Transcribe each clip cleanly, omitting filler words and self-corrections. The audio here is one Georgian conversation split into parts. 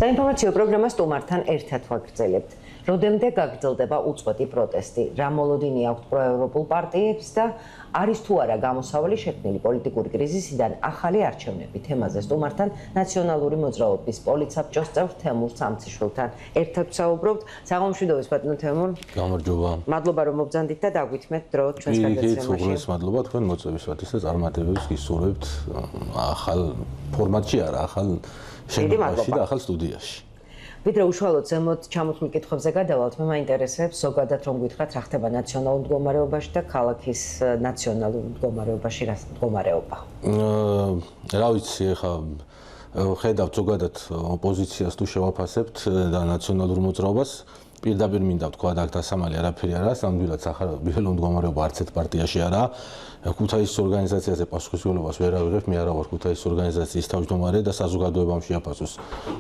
საინფორმაციო პროგრამა სტუმართან ერთად ვაგრძელებთ. Როდემდე გაგრძელდება უწყვეტი პროტესტი, რა მოლოდინი აქვთ პროევროპულ პარტიებს და არის თუ არა გამოსავალი შექმნილი პოლიტიკური კრიზისიდან ახალი არჩევნები. თემაზე სტუმართან ნაციონალური მოძრაობის პოლიცსაბჭოს წევრ თემურ სამციშვილთან ერთად ვსაუბრობთ. საღამომშვიდობის ბატონო თემურ. გამარჯობა. მადლობა რომ მოგზანდით და დაგვითმეთ დრო ჩვენს გადაცემაში. მადლობა თქვენ მოწვევისათვის და წარმატებებს გისურვებთ ახალ ფორმატში არა, ახალ შემოგვიყვანში და ახალ სტუდიაში. ვიდრე უშუალოდ ზემოთ ჩამოთვლილ კითხვებზე გადავალთ, მე მაინტერესებს ზოგადად რომ გითხრათ რა ხდება ნაციონალურ მდგომარეობაში და ქალაქის ნაციონალურ მდგომარეობაში რა მდგომარეობა. რა ვიცი, ეხა ხედავთ ზოგადად ოპოზიციას თუ შევაფასებთ და ნაციონალურ მოძრაობას პირდაპირ მინდა ვთქვა და აქ დასამალი არაფერი არა, სამდვილად სახელმწიფო მდგომარეობა არც ერთ პარტიაში არა. ქუთაისის ორგანიზაციაზე პასუხისმგებლობას ვერ ავიღებ, მე არა ვარ ქუთაისის ორგანიზაციის თავმჯდომარე და საზოგადოებამ შეაფასოს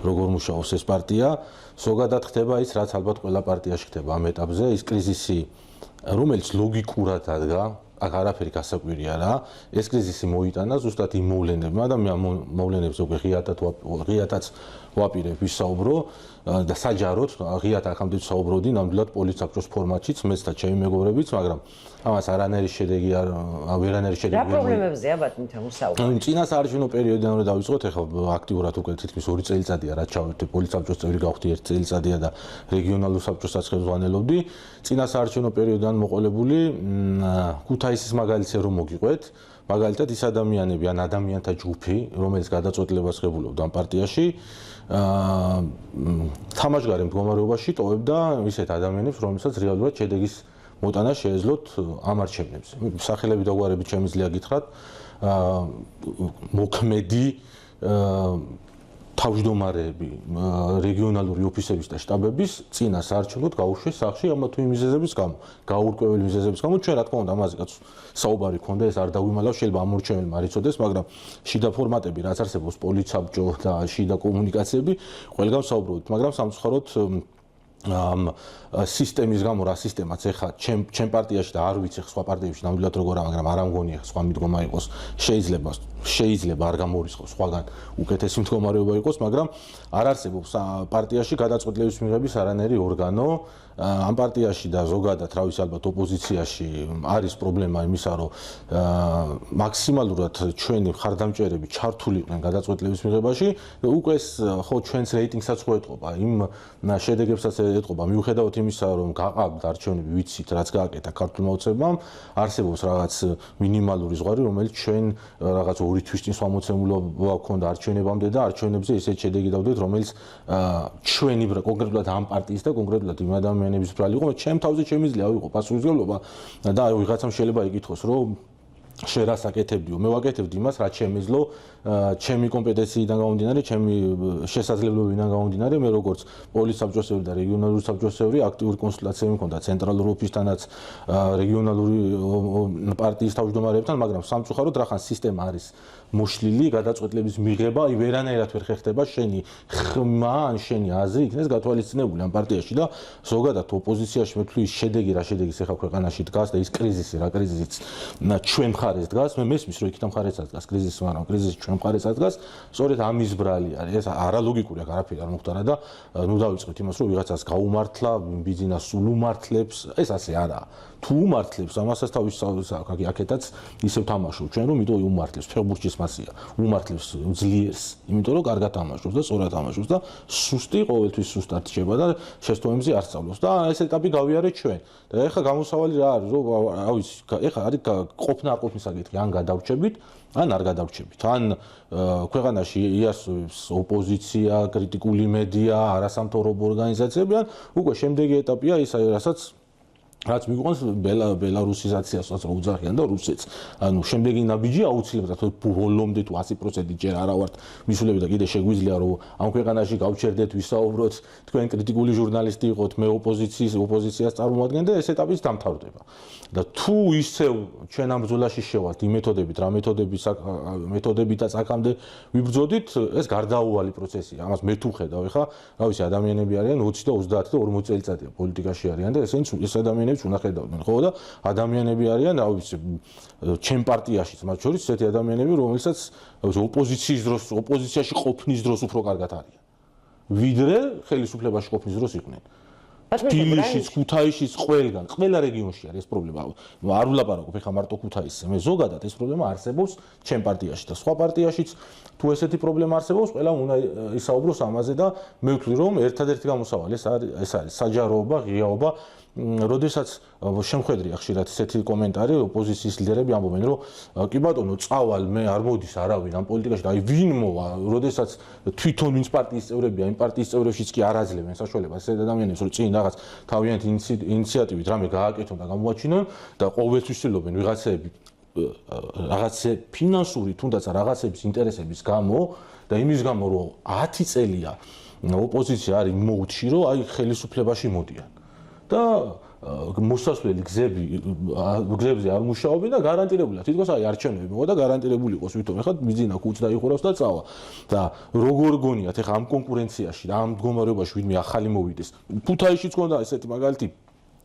როგორ მუშაობს ეს პარტია. ზოგადად ხდება ის, რაც ალბათ ყველა პარტიაში ხდება ამ ეტაპზე, ის კრიზისი, რომელიც ლოგიკურად ადგა, აქ არაფერი გასაკვირი არა. ეს კრიზისი მოიტანა ზუსტად იმ მოვლენებმა და მე ამ მოვლენებს უკვე ღიათაც ვაპირებ ვისაუბრო და საჯაროდ ღიათ აქამდე ვსაუბრობდი ნამდვილად პოლიცსაბჭოს ფორმატშიც, მეც და ჩემი მეგობრებიც, მაგრამ ამას არანაირი შედეგი არ ვერანაირი შედეგი რა პრობლემებზეა ბატონო თემურ საუბარი? წინა საარჩევნო პერიოდიდან რომ დავიწყოთ, ეხლა აქტიურად უკვე თითქმის 2 წელიწადია რაც ჩავერთე პოლიცსაბჭოს წევრი გავხდი 1 წელიწადია და რეგიონალურ საბჭოსაც ხელმძღვანელობდი. წინა საარჩევნო პერიოდიდან მოყოლებული ქუთაისის მაგალითზე რომ მოგიყვეთ, მაგალითად ის ადამიანები ან ადამიანთა ჯგუფი, რომელიც გადაწყვეტილებას ღებულობდა ამ პარტიაში, თამაშგარე მდგომარეობაში ტოვებდა ისეთ ადამიანებს, რომელსაც რეალურად შედეგის მოტანა შეეძლოთ ამ არჩევნებზე. სახელები და გვარები შემიძლია გითხრათ, მოქმედი თავმჯდომარეები რეგიონალური ოფისების და შტაბების წინა საარჩევნოდ გაუშვეს სახში ამა თუ იმ მიზეზების გამო, გაურკვეველი მიზეზების გამო. ჩვენ რა თქმა უნდა ამაზე საუბარი ქონდა, ეს არ დავიმალავ, შეიძლება ამორჩეველმა არ იცოდეს, მაგრამ შიდა ფორმატები რაც არსებობს პოლიცსაბჭო და შიდა კომუნიკაციები ყველგან საუბრობთ, მაგრამ სამწუხაროდ ამ სისტემის გამო რა სისტემაც ეხა ჩემ პარტიაში და არ ვიცი სხვა პარტიებში ნამდვილად როგორა, მაგრამ არ ამგონია სხვა მიდგომა იყოს, შეიძლება არ გამორიცხოს სხვაგან უკეთესი მდგომარეობა იყოს, მაგრამ არ არსებობს პარტიაში გადაწყვეტილების მიღების არანაირი ორგანო. ამ პარტიაში და ზოგადად რა ვიცი ალბათ ოპოზიციაში არის პრობლემა იმისა, რომ მაქსიმალურად ჩვენი მხარდამჭერები ჩართულიყვნენ გადაწყვეტილების მიღებაში და უკვე ხო ჩვენს რეიტინგსაც ხო ეტყობა, იმ შედეგებსაც ეტყობა, მიუხედავად იმისა, რომ გაყავთ არჩევნები, ვიცით რაც გააკეთა ქართულმა ოცნებამ, არსებობს რაღაც მინიმალური ზღვარი, რომელიც ჩვენ რაღაც 2 თვის წინ სამოცემულობა გქონდა არჩევნებამდე და არჩევნებზე ისეთ შედეგი დავდეთ, რომელიც ჩვენი კონკრეტულად ამ პარტიის და კონკრეტულად იმ ადამიანების ბრალი იყო, ჩემ თავზე შემიძლია ავიღო პასუხისმგებლობა და ვიღაცამ შეიძლება იკითხოს, რომ შენ რას აკეთებდიო? მე ვაკეთებდი იმას, რაც შემეძლო ჩემი კომპეტენციიდან გამომდინარე, ჩემი შესაძლებლობებიდან გამომდინარე, მე როგორც პოლიცსაბჭოს წევრი და რეგიონალური საბჭოს წევრი აქტიური კონსულტაციები მქონდა ცენტრალურ ოფისთანაც, რეგიონალური პარტიის თავმჯდომარეებთან, მაგრამ სამწუხაროდ რახან სისტემა არის მოშლილი, გადაწყვეტილების მიღება ვერანაირად ვერ ხერხდება შენი ხმა ან შენი აზრი იქნეს გათვალისწინებული ამ პარტიაში და ზოგადად ოპოზიციაში მე ვთვლი შედეგი რა შედეგის ეხა ქვეყანაში დგას და ის კრიზისი რა კრიზისიც ჩვენ მხარეს დგას, მე მესმის რომ იქით მხარესაც დგას კრიზისი, მაგრამ კრიზისი ჩვენ მხარესაც დგას, სწორედ ამის ბრალი არის, ეს არალოგიკური აქ არაფერი არ მოხდა და ნუ დავიწყოთ იმას, რომ ვიღაცას გაუმართლა, ბიზნესს სულ უმართლებს, ეს ასე არაა. თუ უმართლებს, ამასაც თავის აქეთაც ისევ თამაშობ ჩვენ, რომ იმიტომ უმართლებს, ფეხბურთის მასია, უმართლებს ძლიერს, იმიტომ რომ კარგად თამაშობს და სწორად თამაშობს და სუსტი ყოველთვის სუსტად რჩება და შეცდომებზე არ სწავლობს და ეს ეტაპი გავიარეთ ჩვენ. და ეხლა გამოსავალი რა არის, რომ რა ვიცი, ეხლა არის ყოფნა არ ყოფნის საკითხი, ან გადავრჩებით, ან არ გადავრჩებით. ან ქვეყანაში იასებს ოპოზიცია, კრიტიკული მედია, არასამთავრობო ორგანიზაციები, ან უკვე შემდეგი ეტაპია ის, რაც მიგვიყვანს ბელარუსიზაციასაც რა უძახიან და რუსეთს. ანუ შემდეგი ნაბიჯი აუცილებლად ბოლომდე თუ 100% ჯერ არა ვართ მისულები და კიდე შეგვიძლია რომ ამ ქვეყანაში გავჩერდეთ, ვისაუბროთ, თქვენ კრიტიკული ჟურნალისტი იყოთ, მე ოპოზიციას წარმოვადგენ და ეს ეტაპიც დამთავრდება. და თუ ისევ ჩვენ ამ ბრძოლაში შევალთ იმ მეთოდებით, რა მეთოდებითაც აქამდე ვიბრძოდით, ეს გარდაუვალი პროცესია. ამას მე თუ ხედავ, ეხა, რა ვიცი, ადამიანები არიან 20 და 30 და 40 წელიწადია პოლიტიკაში არიან და ეს ადამიანებიც უნდა ხედავდნენ, ხო და ადამიანები არიან, რა ვიცი, ჩემ პარტიაშიც, მათ შორის ესეთი ადამიანები, რომელსაც ოპოზიციაში ყოფნის დროს უფრო კარგად არიან. ვიდრე ხელისუფლებაში ყოფნის დროს იყვნენ. თბილისშიც, ქუთაისშიც, ყველგან, ყველა რეგიონში არის ეს პრობლემა. არ ვლაპარაკობ ეხლა მარტო ქუთაისზე, მე ზოგადად ეს პრობლემა არსებობს ჩემ პარტიაში და სხვა პარტიაშიც თუ ესეთი პრობლემა არსებობს, ყველა უნდა ისაუბროს ამაზე და მე ვთვლი რომ ერთადერთი გამოსავალი ეს არის საჯაროობა, ღიაობა. როდესაც შემხედრია ხშირად ესეთი კომენტარი, ოპოზიციის ლიდერები ამბობენ, რომ კი ბატონო, წავალ მე არ მოდის არავინ ამ პოლიტიკაში და აი ვინ მოვა, როდესაც თვითონ ვინც პარტიის წევრებია, იმ პარტიის წევრებშიც კი არ აძლევენ საშუალებას ეს ადამიანებს, რომ წინ რაღაც თავიანთი ინიციატივით რამე გააკეთონ და გამოაჩინონ და ყოველთვის ცდილობენ ვიღაცები რაღაცე ფინანსური თუნდაც რაღაცების ინტერესების გამო და იმის გამო, რომ 10 წელია ოპოზიცია არის მოუთში, რომ აი ხელისუფლებაში მოდიან. და მოსასვლელი გზებზე არ მუშაობენ და გარანტირებულია თითქოს აი არჩევნები მოვა და გარანტირებული იყოს ვითომ ეხლა მიზინა ქუჩ დაიხურავს და წავა და როგორ გონიათ ეხლა ამ კონკურენციაში და ამ მდგომარეობაში ვინმე ახალი მოვიდეს ქუთაისშიც ქონდა ესეთი მაგალითი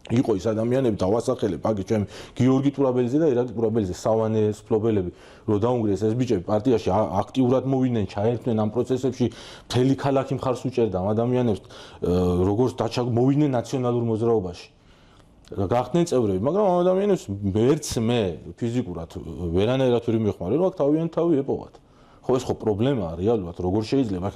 იყო ის ადამიანები და ვასახელებ აგი ჩემი გიორგი ტურაბელიძე და ირაკლი ტურაბელიძე სავანეს ფლობელები რომ დაუნგრიეს ეს ბიჭები პარტიაში აქტიურად მოვიდნენ ჩაერთვნენ ამ პროცესებში მთელი ქალაქი მხარს უჭერდა ამ ადამიანებს როგორც მოვიდნენ ნაციონალურ მოძრაობაში გახდნენ წევრები მაგრამ ამ ადამიანებს ვერც მე ფიზიკურად ვერანაირად ვერ მიხმარე რომ აქ თავიანთ თავი ეპოვათ ხო ეს ხო პრობლემაა რეალურად როგორ შეიძლება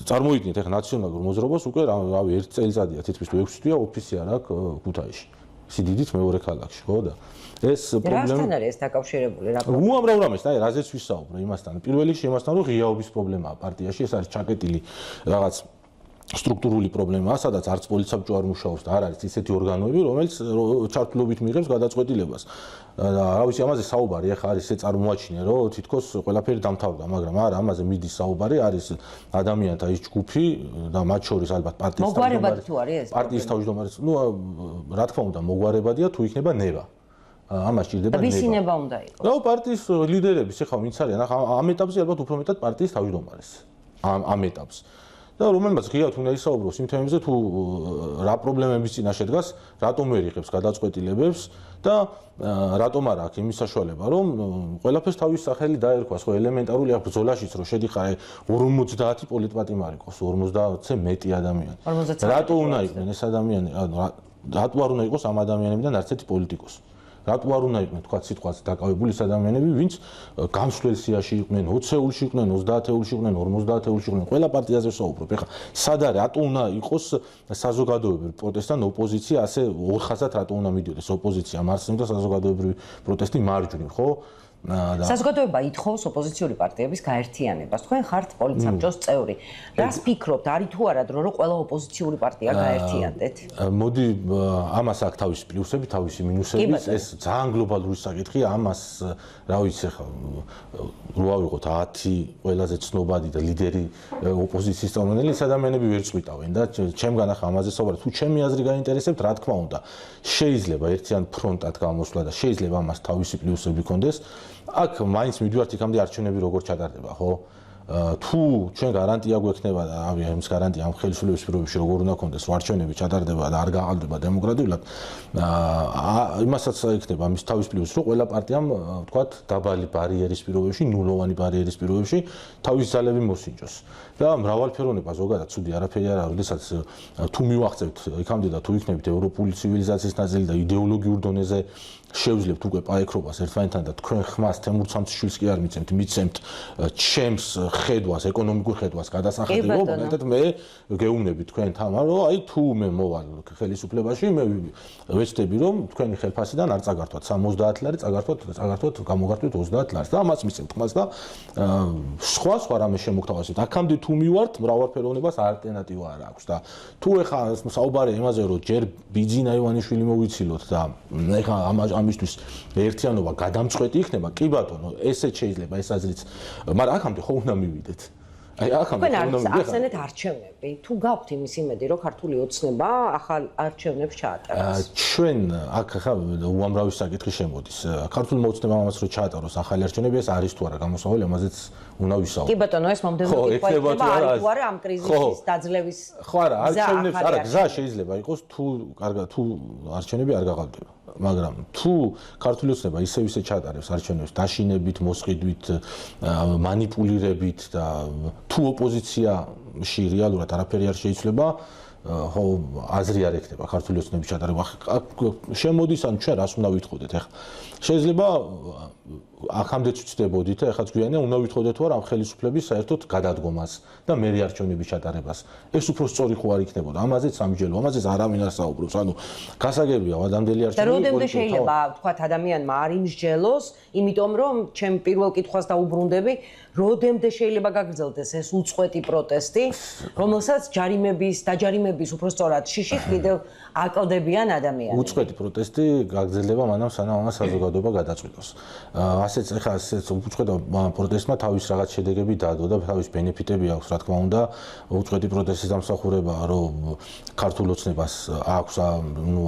წარმოიდგინეთ ახლა ნაციონალურ მოძრაობას უკვე რავი 1 წელიწადია თითქმის 6 თვეა ოფისი არ აქვს ქუთაისში სიდიდით მეორე ქალაქში ხო და ეს პრობლემა რასთან არის ეს დაკავშირებული რა პრობლემა უამრავ რამეს და რაზეც ვისაუბრე იმასთან პირველ რიგში იმასთან რომ ღიაობის პრობლემაა პარტიაში ეს არის ჩაკეტილი რაღაც სტრუქტურული პრობლემაა, სადაც არც პოლიცაბჭო არ მუშაობს და არ არის ისეთი ორგანოები, რომელიც ჩართულობით მიიღებს გადაწყვეტილებას. რა ვიცი, ამაზე საუბარი ახლა არის ეს წარმოაჩინე, რომ თითქოს ყველაფერი დამთავრდა, მაგრამ არა, ამაზე მიდის საუბარი, არის ადამიანთა ის ჯგუფი და მათ შორის ალბათ პარტიის მოგვარებადი თუ არის ეს? პარტიის თავმჯდომარე, ну, რა თქმა უნდა, მოგვარებადია თუ იქნება ნება. ამას ჭირდება ნება. ვისი ნება უნდა იყოს? რა პარტიის ლიდერების, ეხლა ვინც არიან, ახლა ამ ეტაპზე ალბათ უფრო მეტად პარტიის თავმჯდომარეს. ამ ეტაპზე. და რომელმაც ღიად უნდა ისაუბროს იმ თემებზე თუ რა პრობლემების წინაშე დგას, რატომ ვერ იღებს გადაწყვეტილებებს და რატომ არ აქვს იმის საშუალება, რომ ყველაფერს თავის სახელი დაერქვას, ხო ელემენტარული აქვს ბრძოლაშიც რომ შედიხარ 50 პოლიტპატიმარი ყავს, 50-ზე მეტი ადამიანი. რატო უნდა იყვნენ ეს ადამიანები, რატო არ უნდა იყოს ამ ადამიანებიდან არც ერთი პოლიტიკოსი? რატო არ უნდა იყვნენ თქვა სიტყვას დაკავებული ადამიანები, ვინც გამსვლელ სიაში იყვნენ, 20 ეულში იყვნენ, 30 ეულში იყვნენ, 50 ეულში იყვნენ, ყველა პარტიაზე ვსაუბრობ. ეხლა სად არის, რატო უნდა იყოს საზოგადოებრივი პროტესტი და ოპოზიცია ასე ორხაზად რატო უნდა მიდიოდეს ოპოზიცია მარცხნივ და საზოგადოებრივი პროტესტი მარჯვნივ, ხო? საზოგადოება ითხოვს ოპოზიციური პარტიების გაერთიანებას. თქვენ ხართ პოლიცაბჭოს წევრი. რას ფიქრობთ, არის თუ არა დრო რომ ყველა ოპოზიციური პარტია გაერთიანდეთ? მოდი ამას აქვს თავისი პლუსები, თავისი მინუსები, ეს ძალიან გლობალური საკითხია, ამას რა ვიცი ხა რო ავიღოთ 10 ყველაზე ცნობადი და ლიდერი ოპოზიციის წარმომადგენელი ეს ადამიანები ვერ წვიტავენ და ჩემგან ახლა ამაზე საუბარი თუ ჩემი აზრი გაინტერესებთ, რა თქმა უნდა, შეიძლება ერთიან ფრონტად გამოსვლა და შეიძლება ამას თავისი პლუსები ჰქონდეს. აქ მაინც მიდივართ იქამდე არჩევნები როგორ ჩატარდება, ხო? თუ ჩვენ გარანტია გვექნება და რავი, ამის გარანტია ამ ხელისუფლების პირობებში როგორ უნდა ქონდეს, რომ არჩევნები ჩატარდება და არ გაყალბდება დემოკრატიულად, იმასაც იქნება ამის თავის პლუსი, რომ ყველა პარტიამ, ვთქვათ, დაბალი ბარიერის პირობებში, ნულოვანი ბარიერის პირობებში თავის ძალები მოსინჯოს. და მრავალფეროვნება ზოგადად ცუდი არაფერი არ არის, როდესაც თუ მივახცევთ იქამდე და თუ იქნებით ევროპული ცივილიზაციის ნაწილი და იდეოლოგიურ დონეზე შევძლებთ უკვე პაექრობას ერთმანეთთან და თქვენ ხმას თემურ სამცხიშვილს კი არ მიცემთ, მიცემთ ჩემს ხედვას, ეკონომიკურ ხედვას გადასახადებო, მაგალითად მე გეუბნები თქვენთან, რომ აი თუ მე მოვალ ხელისუფლებაში, მე ვეცდები რომ თქვენი ხელფასიდან არ წაგართვათ 70 ლარი, წაგართვათ გამოგართვით 30 ლარს და ამას მიცემთ ხმას და სხვა რამე შემოგთავაზებთ. აქამდე თუ მივართ, მრავალფეროვნებას ალტერნატივა არ აქვს და თუ ეხა საუბარია იმაზე, რომ ჯერ ბიძინა ივანიშვილი მოვიცილოთ და ეხა ამისთვის ერთიანობა გადამწყვეტი იქნება, კი ბატონო, ესეც შეიძლება ეს აზრიც, მაგრამ აქამდე ხო უნდა მივიდეთ. აი აქამდე ხო უნდა მივიდეთ. ახსენეთ არჩევნები. თუ გაქვთ იმის იმედი, რომ ქართული ოცნება ახალ არჩევნებს ჩაატაროს. ჩვენ აქ ხა უამრავი საკითხი შემოდის. ქართულმა ოცნებამ ამას რო ჩაატაროს ახალი არჩევნები, ეს არის თუ არა გამოსავალი, ამაზეც უნდა ვისაუბროთ. კი ბატონო, ეს მომდევნო კითხვა იქნება, არის თუ არა ამ კრიზისის დაძლევის. ხო არა, არჩევნებს არა გზა შეიძლება იყოს თუ კარგად თუ არჩევნები არ გაყალბდება. მაგრამ თუ ქართული ოცნება ისევ ისე ჩატარებს არჩევნებს დაშინებით, მოსყიდვით, მანიპულირებით და თუ ოპოზიციაში რეალურად არაფერი არ შეიძლება ხო აზრი არ ექნება ქართული ოცნების ჩატარება. შემოდის ან ჩვენ რას უნდა ვითხოვდეთ ახლა. შეიძლება აქამდეც ვწდებოდით, ახლა გვიანია უნდა ვითხოვდეთ თუ არა ამ ხელისუფლების საერთოდ გადადგომას და მერე არჩევნების ჩატარებას. ეს უფრო სწორი ხო არ იქნებოდა. ამაზეც სამჯელო, ამაზეც არავინ არ საუბრობს. ანუ გასაგებია ადამიანელი არჩევნები. და როდემდე შეიძლება თქვათ ადამიანმა არ იმსჯელოს, იმიტომ რომ ჩემ პირველ კითხვას დაუბრუნდები, როდემდე შეიძლება გაგრძელდეს ეს უწყვეტი პროტესტი, რომელსაც დაჯარიმების უფრო სწორად შიშით კიდევ აკლდებიან ადამიანები. უწყვეტი პროტესტი გაგრძელდება მანამ სანამ ამას საზოგადოება გადაწყვიტოს. ასეც ახლა ასეც უწყვეტ პროტესტმა თავის რაღაც შედეგები დაადო და თავის ბენეფიტები აქვს, რა თქმა უნდა, უწყვეტი პროტესტის დამსახურება, რომ ქართულ ოცნებას აქვს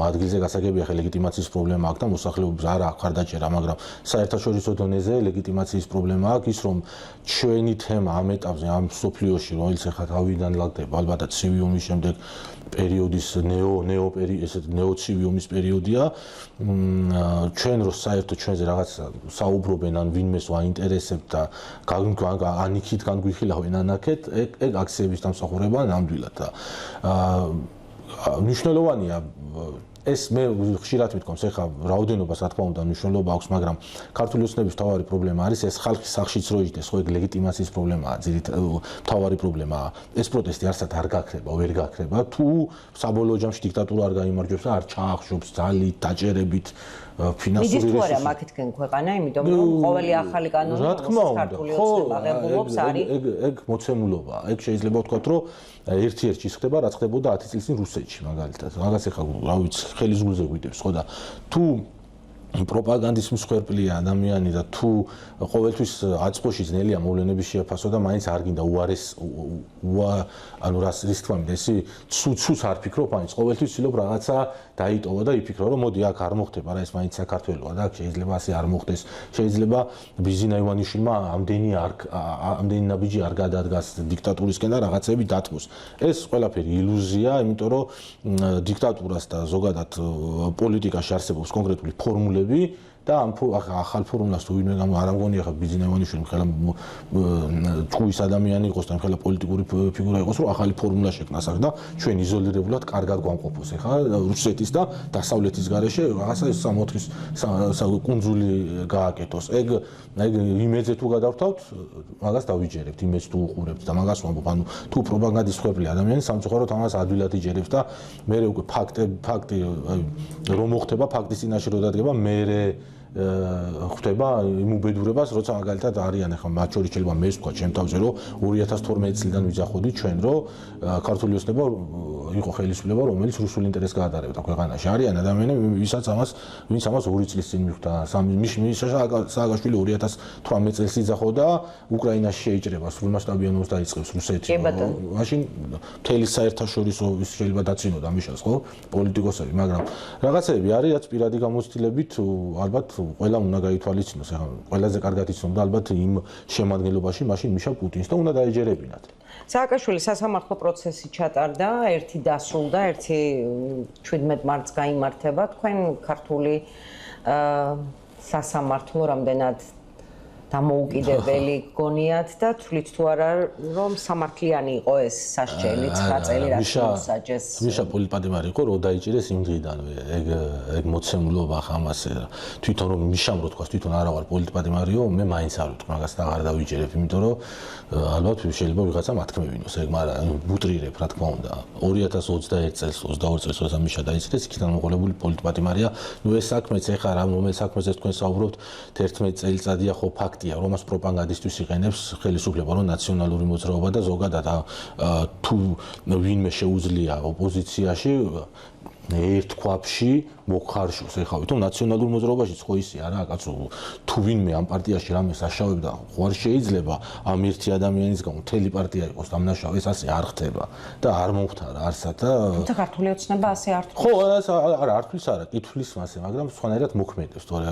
ადგილზე გასაგებია ხე ლეგიტიმაციის პრობლემა აქვს და მოსახლეობის არ აქვს ხარდაჭერა, მაგრამ საერთაშორისო დონეზე ლეგიტიმაციის პრობლემა აქვს ის, რომ ჩვენი თემა ამ ეტაპზე, ამ სოფლიოში, რომელიც ახლა თავიდან ლაგდება, ალბათაც ცივი ომის შემდეგ პერიოდის ნეოცივი ომის პერიოდია, ჩვენ რო საერთოდ ჩვენზე რაღაც საუბრობენ ან ვინმეს ვაინტერესებთ და ან იქით განგვიხილავენ ან აქეთ, ეგ აქციების დამსახურება ნამდვილად და მნიშვნელოვანია ეს მე ხშირად მithkoms ეხა რაოდენობას რა თქმა უნდა მნიშვნელობა აქვს, მაგრამ ქართული ოცნების მთავარი პრობლემა არის ეს ხალხის სახშიც რო იჯდეს, ხო ეგ ლეგიტიმაციის პრობლემაა, მთავარი პრობლემაა. ეს პროტესტი არსად არ გაქრება, ვერ გაქრება, თუ საბოლოო ჯამში დიქტატურა არ გაიმარჯვებს და არ ჩაახშობს ძალით, დაჭერებით, ფინანსური რესურსებით. მიდის თუ არა მაკეთკენ ქვეყანა, იმიტომ რომ ყოველი ახალი კანონი ქართული ოცნება აღებულობს არის. ეგ მოცემულობა, ეგ შეიძლება ვთქვათ, რომ ერთ-ერთი ის ხდება, რაც ხდებოდა 10 წლის წინ რუსეთში მაგალითად. მაგას ეხლა რა ვიცი, ხელის გულზე გვიდევს, ხო და თუ პროპაგანდის მსხვერპლია ადამიანი და თუ ყოველთვის აწყოში ძნელია მოვლენების შეაფასო და მაინც არ გინდა ანუ რის თქმა მინდა ისი ცუც არ ფიქრობ, მაინც ყოველთვის ცდილობ რაღაცა დაიტოვა და იფიქრო რომ მოდი აქ არ მოხდება რა, ეს მაინც საქართველოა და აქ შეიძლება ასე არ მოხდეს, შეიძლება ბიზინა ივანიშვილმა ამდენი ნაბიჯი არ გადადგას დიქტატურისკენ და რაღაცები დათმოს. ეს ყველაფერი ილუზია, იმიტომ რომ დიქტატურას და ზოგადად პოლიტიკაში არსებობს კონკრეტული ფორმულები და ამ ახალ ფორმულას თუ ვინმე არ ამგონია ხა ბიზინა ივანიშვილი მხელა ჯგუფის ადამიანი იყოს და მხელა პოლიტიკური ფიგურა იყოს, რომ ახალი ფორმულა შექმნას აქ და ჩვენ იზოლირებულად კარგად გვამყოფოს ეხა რუსეთის და დასავლეთის გარეშე რაღაცა 64 კუნძული გააკეთოს. ეგ იმედზე თუ გადავთავთ, მაგას დავიჯერებთ, იმედს თუ უყურებთ და მაგას ვამბობ, ანუ თუ პროპაგანდის მსხვერპლი ადამიანი სამწუხაროდ ამას ადვილად იჯერებს და მე უკვე ფაქტი რომ მოხდება, ფაქტის წინაშე რო დადგება, მე ხდება იმ უბედურებას, როცა მაგალითად არიან ახლა მათ შორის შეიძლება მე ვთქვა ჩემ თავზე, რომ 2012 წლიდან ვიძახოდით ჩვენ, რომ ქართული ოცნება იყო ხელისუფლება, რომელიც რუსულ ინტერესს გაატარებდა ქვეყანაში. არიან ადამიანები, ვინც ამას 2 წლის წინ მიხვდა, სააკაშვილი 2018 წელს იძახოდა, უკრაინაში შეიჭრება, სრულმასშტაბიან ომს დაიწყებს რუსეთი. მაშინ მთელი საერთაშორისო ის შეიძლება დაცინოდა მიშას, ხო? პოლიტიკოსები, მაგრამ რაღაცები არის, რაც პირადი გამოცდილებით ალბათ ყველა უნდა გაითვალისწინოს, ახლა ყველაზე კარგად იცნობდა ალბათ იმ შემადგენლობაში მაშინ მიშა პუტინს და უნდა დაეჯერებინათ. სააკაშვილი სასამართლო პროცესი ჩატარდა, ერთი დასრულდა, ერთი 17 მარტს გაიმართება. თქვენ ქართული სასამართლო რამდენად დამოუკიდებელი გონიათ და თვლით თუ არა რომ სამართლიანი იყო ეს სასჯელი 9 წელი რაც მოსაჯეს. მიშა პოლიტპატიმარი იყო, რომ დაიჭირეს იმ დღიდანვე. ეგ მოცემულობა ხამას თვითონ რომ მიშამ რო თქვა, თვითონ არა ვარ პოლიტპატიმარიო, მე მაინც არ ვიტყვი მაგას და აღარ დავიჭერებ, იმიტომ რომ ალბათ შეიძლება ვიღაცა მათქმევინოს, ეგ მაგრამ ვუტრირებ, რა თქმა უნდა. 2021 წელს, 22 წელს როცა მიშა დაიჭირეს, იქიდან მოყოლებული პოლიტპატიმარია. ნუ ეს საქმეც ეხლა რომელ საქმეზე თქვენ საუბრობთ, 11 წელიწადია ხო ფაქტია, რომ მას პროპაგანდისტვის იყენებს ხელისუფლება, რომ ნაციონალური მოძრაობა და ზოგადად თუ ვინმე შეუძლია ოპოზიციაში ერთ ქვაბში მოხარშოს, ეხლა ვითომ ნაციონალურ მოძრაობაში ხო ისე არა, კაცო, თუ ვინმე ამ პარტიაში რამეს აშავებდა, ხო არ შეიძლება ამ ერთი ადამიანის გამო მთელი პარტია იყოს დამნაშავე, ეს ასე არ ხდება და არ მომხდარა არსად და თუმცა ქართული ოცნება ასე არ თქოს. ხო, არა, არ თulis არა, კითხვის მასე, მაგრამ სხვანაირად მოქმედებს, თორე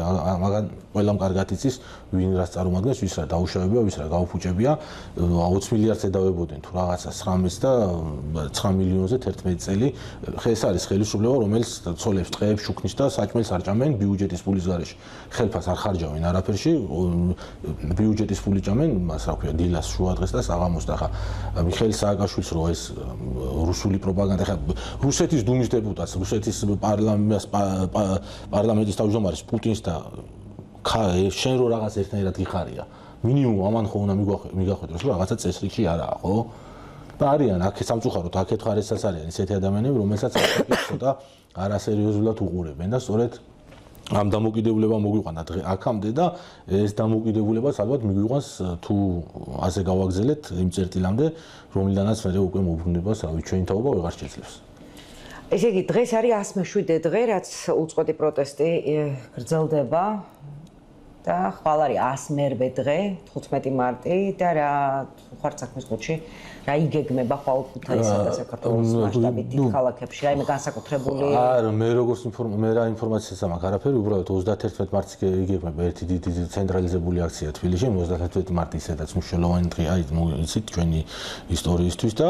მაგან ყველამ კარგად იცის ვინ რას წარმოადგენს, ვის რა დაუშავებია, ვის რა გაუფუჭებია, 20 მილიარდს ედავებოდნენ თუ რაღაცა 19 და 9 მილიონზე 11 წელი. ეს არის ხელისუფლება, რომელიც ცოლებს ტყეებს შეჩუქნის და საჭმელს არ ჭამენ ბიუჯეტის ფულის გარეშე. ხელფას არ ხარჯავენ არაფერში, ბიუჯეტის ფული ჭამენ, მას რა ქვია, დილას, შუადღეს და საღამოს და ხა მიხეილ სააკაშვილს რო ეს რუსული პროპაგანდა ხა რუსეთის დუმის დეპუტატს, რუსეთის პარლამენტის თავმჯდომარეს პუტინს და შენ რო რაღაც ერთნაირად გიხარია. მინიმუმ ამან ხო უნდა მიგახვედროს რომ რაღაცა წესრიგში არაა, ხო? და არიან აქ სამწუხაროდ აქეთ ხარესაც არიან ისეთი ადამიანები, რომელსაც ცოტა არასერიოზულად უყურებენ და სწორედ ამ დამოკიდებულება მოგვიყვანა აქამდე და ეს დამოკიდებულებაც ალბათ მიგვიყვანს თუ ასე გავაგზელეთ იმ წერტილამდე, რომლიდანაც მე უკვე მოbrunდება, რავი, ჩვენი თაობა ვეღარ შეძლებს. ესე იგი, დღეს არის 107 დღე, რაც უწყვეტი პროტესტი გრძელდება და ხვალ არის 108 დღე, 15 მარტი და რა ხარ საქმის გუნდში, რა იგეგმება ხვალ ქუთაისსა და საქართველოს მასშტაბით დიდ ქალაქებში, რაიმე განსაკუთრებული არა, მე როგორც მე რა ინფორმაციას მაქვს, არაფერი, უბრალოდ 31 მარტს იგეგმება ერთი დიდი ცენტრალიზებული აქცია თბილისში, 31 მარტი ისედაც მნიშვნელოვანი დღეა, იცით, ჩვენი ისტორიისთვის და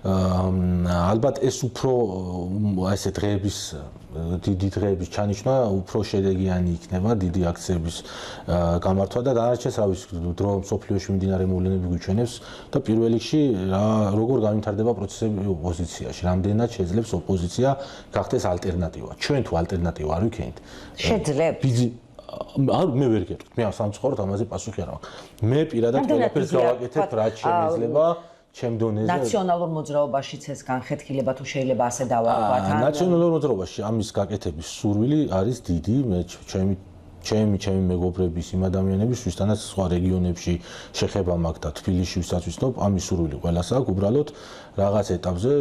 ალბათ ეს უფრო ესე დღეების დიდი დღეების ჩანიშვნა უფრო შედეგიანი იქნება დიდი აქციების გამართვა და დანარჩენს რა ვიცი დრო სოფლიოში მიმდინარე მოვლენები გვიჩვენებს და პირველ რიგში როგორ გამართდება პროცესები ოპოზიციაში, რამდენად შეძლებს ოპოზიცია გახდეს ალტერნატივა. ჩვენ თუ ალტერნატივა არ ვიქენით. შეძლებს. არ მე ვერ გეტყვით. მე სამწუხაროდ ამაზე პასუხი არ მაქვს. მე პირადად ყველაფერს გავაკეთებ, რაც შემეძლება. ჩემ დონეზე ნაციონალურ მოძრაობაშიც ეს განხეთქილება თუ შეიძლება ასე დავარღვათ ან ნაციონალურ მოძრაობაში ამის გაკეთების სურვილი არის დიდი მე ჩემი მეგობრების იმ ადამიანების ვისთანაც სხვა რეგიონებში შეხება მაქვს და თბილისში ვისაც ვიცნობ ამის სურვილი ყველას აქვს უბრალოდ რაღაც ეტაპზე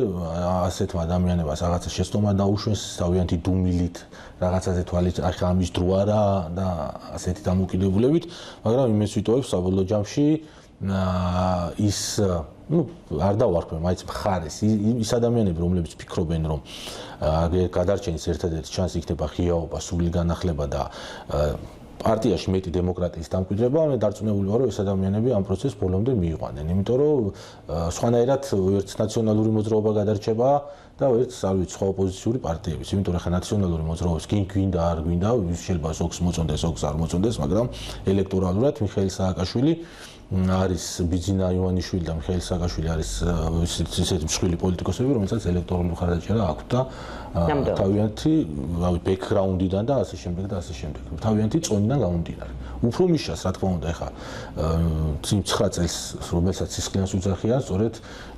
ასეთმა ადამიანებას რაღაცა შეცდომა დაუშვეს თავიანთი დუმილით რაღაცაზე თვალით ახლა ამის დრო არა და ასეთი დამოკიდებულებით მაგრამ იმეს ვიტოვებ საბოლოო ჯამში ის არ დავარქვენ მაინც მხარეს ის ადამიანები რომლებიც ფიქრობენ რომ გადარჩენის ერთადერთი შანსი იქნება ღიაობა, სული განახლება და პარტიაში მეტი დემოკრატიის დამკვიდრება, მე დარწმუნებული ვარ რომ ეს ადამიანები ამ პროცესს ბოლომდე მიიყვანენ, იმიტომ რომ სხვანაირად ერთ ნაციონალური მოძრაობა გადარჩება და ერთ არ ვიცი სხვა ოპოზიციური პარტიების, იმიტომ რომ ხა ნაციონალური მოძრაობის გინ გვინდა არ გვინდა, ის შეიძლება ზოგს მოწონდეს, ზოგს არ მოწონდეს, მაგრამ ელექტორალურად მიხეილ სააკაშვილი არის ბიძინა ივანიშვილი და მიხეილ სააკაშვილი არის ისეთი მსხვილი პოლიტიკოსები, რომელსაც ელექტორული მხარდაჭერა აქვს და თავიანთი, რავი, ბექგრაუნდიდან და ასე შემდეგ და ასე შემდეგ. თავიანთი წონიდან გამომდინარე. უფრო მიშას, რა თქმა უნდა, ეხა იმ 9 წელს, რომელსაც სისხლიანს უძახიან, სწორედ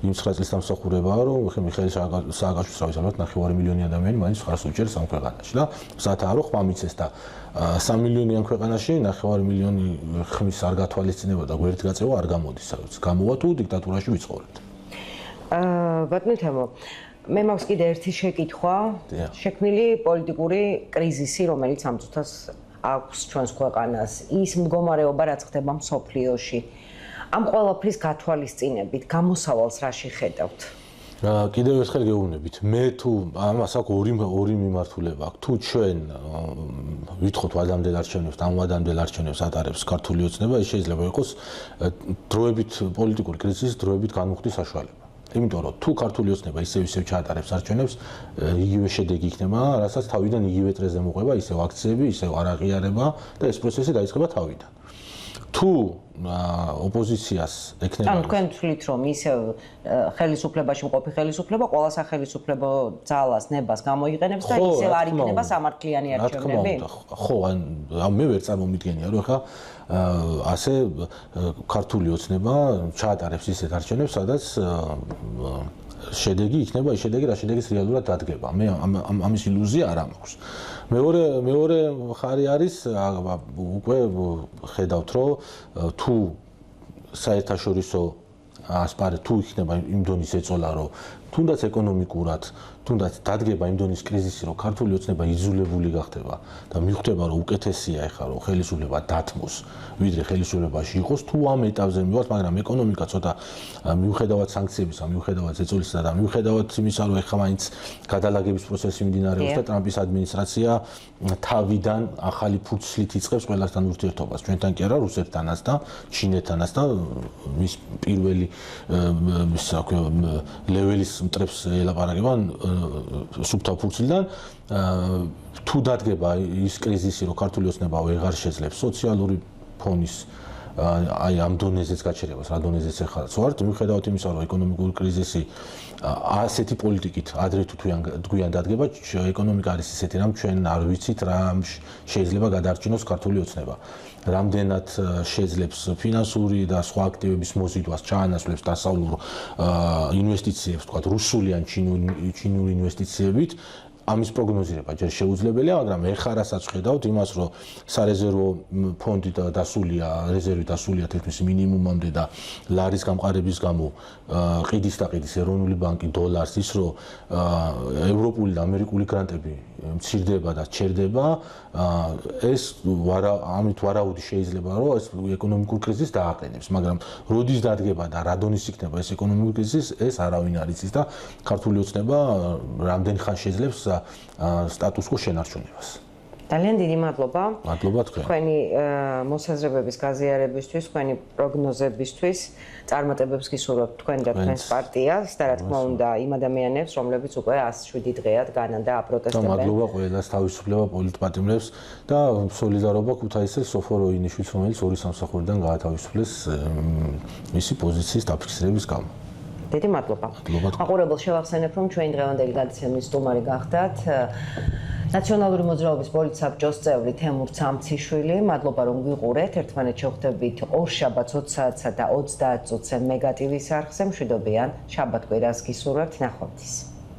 იმ 9 წელს დამსახურებაა, რომ მიხეილ სააკაშვილს რავი, ალბათ 9 მილიონი ადამიანი მაინც ხარს უჭერს ამ ქვეყანაში და მზადაა რომ ხმა მიცეს და 3 მილიონიან ქვეყანაში 9 მილიონი ხმის არ გათვალისწინება და გვერდით გაწევა არ გამოდის, რა ვიცი, გამოვა თუ დიქტატურაში ვიცხოვრებთ. ბატონო თემო, მე მაქვს კიდე ერთი შეკითხვა, შექმნილი პოლიტიკური კრიზისი, რომელიც ამ წუთას აქვს ჩვენს ქვეყანას, ის მდგომარეობა, რაც ხდება მსოფლიოში. ამ ყველაფრის გათვალისწინებით, გამოსავალს რაში ხედავთ? კიდევ ერთხელ გეუბნებით, მე თუ ამას აქვს ორი მიმართულება აქვს. თუ ჩვენ ვითხოვთ ვადამდელ არჩევნებს, ამ ვადამდელ არჩევნებს ატარებს ქართული ოცნება, ეს შეიძლება იყოს დროებით პოლიტიკური კრიზისის დროებით განუხდის საშუალება. იმიტომ რომ თუ ქართული ოცნება ისევ ჩაატარებს არჩევნებს, იგივე შედეგი იქნება, რასაც თავიდან იგივე წრეზე მოყვება, ისევ აქციები, ისევ არაღიარება და ეს პროცესი დაიწყება თავიდან. თუ ოპოზიციას ექნება ანუ თქვენ თვლით რომ ისევ ხელისუფლებაში მყოფი ხელისუფლება ყველა სახელმწიფო ძალას ნებას გამოიყენებს და ისევ არ იქნება სამართლიანი არჩევნები? ხო, ან მე ვერ წარმომიდგენია რომ ხა ასე ქართული ოცნება ჩაატარებს ისეთ არჩევნებს, სადაც შედეგი იქნება ის შედეგი, რა შედეგიც რეალურად დადგება. მე ამის ილუზია არ მაქვს. მეორე მხარე არის უკვე ხედავთ რომ თუ საერთაშორისო ასპარეზი თუ იქნება იმ დონის ეწოლა რომ თუნდაც ეკონომიკურად თუნდაც დადგება იმ დონის კრიზისი რომ ქართული ოცნება იძულებული გახდება და მიხვდება რომ უკეთესია ეხლა რომ ხელისუფლება დათმოს ვიდრე ხელისუფლებაში იყოს თუ ამ ეტაპზე მივართ მაგრამ ეკონომიკა ცოტა მიუხედავად სანქციებისა მიუხედავად ეწოლისა და მიუხედავად იმისა რომ ეხლა მაინც გადალაგების პროცესი მიმდინარეობს და ტრამპის ადმინისტრაცია თავიდან ახალი ფურცლით იწყებს ყველასთან ურთიერთობას ჩვენთან კი არა რუსეთთანაც და ჩინეთთანაც და მის პირველი ისე ლეველის მტრებს ელაპარაკებან სუფთა ფურცლიდან თუ დადგება ის კრიზისი, რომ ქართული ოცნება ვეღარ შეძლებს სოციალური ფონის აი ამ დონეზეც გაჩერებას, რა დონეზეც ეხლა ვართ, მიუხედავად იმისა, რომ ეკონომიკური კრიზისი ასეთი პოლიტიკით ადრე თუ თვიან დადგება, ეკონომიკა არის ისეთი, რომ ჩვენ არ ვიცით რა შეიძლება გადაარჩინოს ქართული ოცნება. რამდენად შეძლებს ფინანსური და სხვა აქტივების მოზიდვას, ჩაანაცვლებს დასავლურ ინვესტიციებს, თქვათ რუსული ან ჩინური ინვესტიციებით, ამის პროგნოზირება ჯერ შეუძლებელია, მაგრამ ეხლა რასაც ხედავთ იმას, რომ სარეზერვო ფონდი დასულია, რეზერვი დასულია თითქმის მინიმუმამდე და ლარის გამყარების გამო ყიდის და ყიდის ეროვნული ბანკი დოლარს ის, რომ ევროპული და ამერიკული გრანტები მცირდება და ჩერდება, ეს ამით ვარაუდი შეიძლება, რომ ეს ეკონომიკურ კრიზისს დააყენებს, მაგრამ როდის დადგება და რა დონის იქნება ეს ეკონომიკური კრიზისი, ეს არავინ არ იცის და ქართული ოცნება რამდენი ხანი შეძლებს სტატუს-კვო შენარჩუნებას. ძალიან დიდი მადლობა. მადლობა თქვენ. თქვენი მოსაზრებების გაზიარებისთვის, თქვენი პროგნოზებისთვის, წარმატებებს გისურვებთ თქვენ და თქვენს პარტიას და რა თქმა უნდა იმ ადამიანებს, რომლებიც უკვე 107 დღეად განან და აპროტესტებენ. მადლობა ყველას თავისუფლება პოლიტპატიმრებს და სოლიდარობა ქუთაისის სოფო როინიშვილს, რომელიც ორი სამსახურიდან გაათავისუფლეს მისი პოზიციის დაფიქსირების გამო. დიდი მადლობა. მაყურებელ შევახსენებ, რომ ჩვენი დღევანდელი გადაცემის სტუმარი გახდათ ნაციონალური მოძრაობის პოლიტსაბჭოს წევრი თემურ ცამციშვილი. მადლობა რომ გვიყურეთ. ერთმანეთს შევხვდებით ორშაბათს 20 საათსა და 30 წუთზე მეგატივის არხზე. მშვიდობიან შაბათ-კვირას გისურვებთ. ნახვამდის.